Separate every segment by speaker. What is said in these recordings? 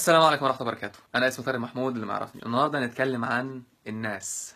Speaker 1: السلام عليكم ورحمة الله وبركاته. أنا اسمي طارق محمود اللي ما يعرفني. النهارده هنتكلم عن الناس.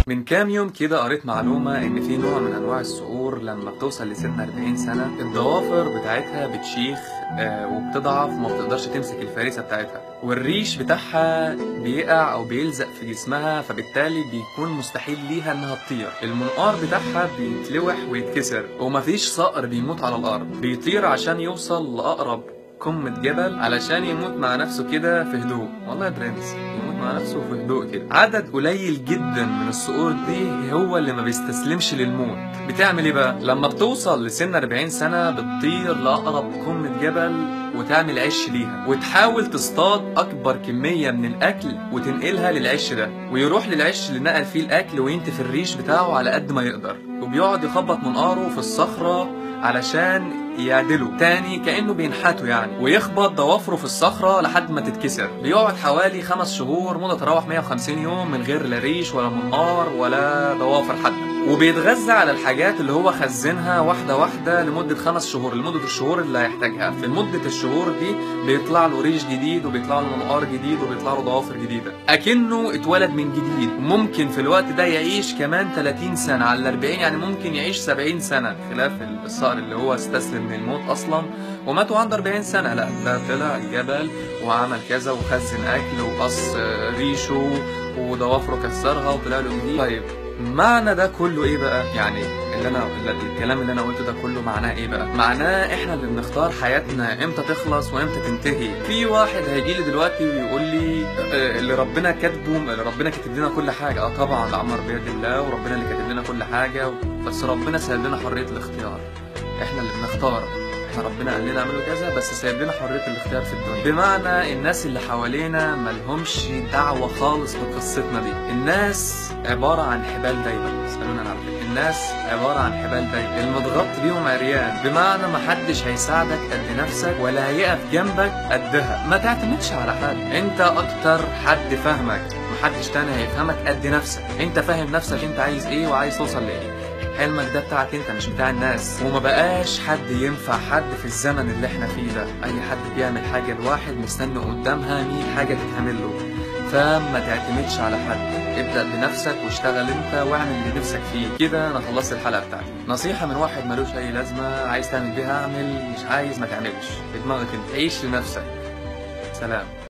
Speaker 1: من كام يوم كده قريت معلومة إن في نوع من أنواع الصقور لما بتوصل لسن 40 سنة الضوافر بتاعتها بتشيخ وبتضعف وما بتقدرش تمسك الفريسة بتاعتها، والريش بتاعها بيقع أو بيلزق في جسمها، فبالتالي بيكون مستحيل ليها إنها تطير. المنقار بتاعها بيتلوح ويتكسر، ومفيش صقر بيموت على الأرض، بيطير عشان يوصل لأقرب قمة جبل علشان يموت مع نفسه كده في هدوء. والله يا برنس، يموت مع نفسه في هدوء كده. عدد قليل جدا من الصقور دي هو اللي ما بيستسلمش للموت. بتعمل ايه بقى؟ لما بتوصل لسن 40 سنة بتطير لأقرب قمة جبل وتعمل عش ليها، وتحاول تصطاد أكبر كمية من الأكل وتنقلها للعش ده، ويروح للعش اللي نقل فيه الأكل وينتف الريش بتاعه على قد ما يقدر، وبيقعد يخبط منقاره في الصخرة علشان يعدله تاني كأنه بينحته يعني، ويخبط ضوافره في الصخرة لحد ما تتكسر. بيقعد حوالي 5 شهور، مدة تراوح 150 يوم من غير لا ريش ولا منقار ولا ضوافر حتى، وبيتغذى على الحاجات اللي هو خزنها واحدة واحدة لمدة 5 شهور، لمدة الشهور اللي هيحتاجها. في مدة الشهور دي بيطلع له ريش جديد وبيطلع له منقار جديد وبيطلع له ضوافر جديدة، أكنه اتولد من جديد. ممكن في الوقت ده يعيش كمان 30 سنة على 40، يعني ممكن يعيش 70 سنة، خلاف الصقر اللي هو استسلم من الموت أصلا وماتوا عنده 40 سنة. لا، ده طلع الجبل وعمل كذا وخزن أكل وقص ريشه وضوافره كسرها وطلع له جديد. طيب معنى ده كله ايه بقى؟ يعني الكلام اللي انا قلته ده كله معناه ايه بقى؟ معناه احنا اللي بنختار حياتنا امتى تخلص وامتى تنتهي. في واحد هيجي لي دلوقتي ويقول لي اللي ربنا كاتبه، اللي ربنا كاتب لنا كل حاجه. طبعا الامر بيد الله وربنا اللي كاتب لنا كل حاجه، بس ربنا سايب لنا حريه الاختيار، احنا اللي بنختار. احنا ربنا قال لنا اعملوا كذا بس سايب لنا حريه الاختيار في الدنيا. بمعنى الناس اللي حوالينا ملهمش دعوه خالص بقصتنا دي. الناس عباره عن حبال دايما، اسالونا انا عارف. الناس عباره عن حبال دايما المتغطي بيهم عريان، بمعنى محدش هيساعدك قد نفسك ولا هيقف جنبك قدها. ما تعتمدش على حد، انت اكتر حد فاهمك، محدش تاني هيفهمك قد نفسك. انت فاهم نفسك انت عايز ايه وعايز توصل لايه. حلمك ده بتاعك انت مش بتاع الناس، وما بقاش حد ينفع حد في الزمن اللي احنا فيه ده. اي حد بيعمل حاجه لواحد مستني قدامها 100 حاجه تتعمل له، فما تعتمدش على حد. ابدأ بنفسك واشتغل انت واعمل اللي نفسك فيه. كده انا خلصت الحلقه بتاعتي. نصيحه من واحد ملوش اي لازمه، عايز تعمل بيها اعمل، مش عايز ما تعملش. في دماغك انت، عيش لنفسك. سلام.